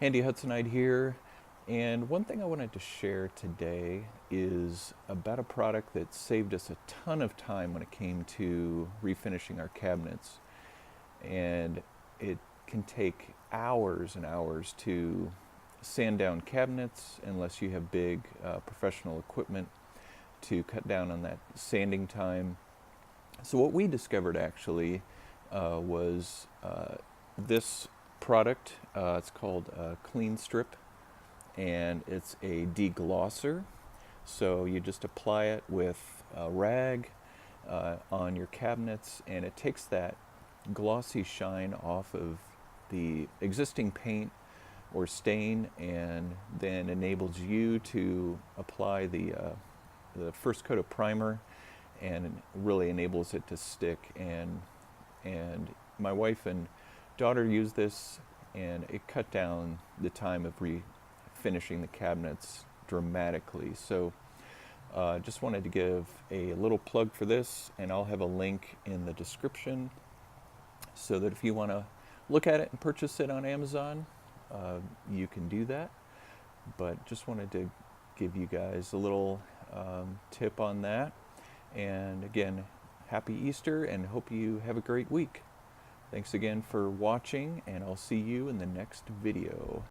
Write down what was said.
Handy Hudsonite here, and one thing I wanted to share today is about a product that saved us a ton of time when it came to refinishing our cabinets. And it can take hours and hours to sand down cabinets unless you have big professional equipment to cut down on that sanding time. So what we discovered actually was this product. It's called Clean Strip, and it's a deglosser. So you just apply it with a rag on your cabinets, and it takes that glossy shine off of the existing paint or stain, and then enables you to apply the first coat of primer, and really enables it to stick. And my wife and daughter used this, and it cut down the time of refinishing the cabinets dramatically. So just wanted to give a little plug for this, and I'll have a link in the description so that if you want to look at it and purchase it on Amazon, you can do that. But just wanted to give you guys a little tip on that. And again, happy Easter, and hope you have a great week. Thanks again for watching, and I'll see you in the next video.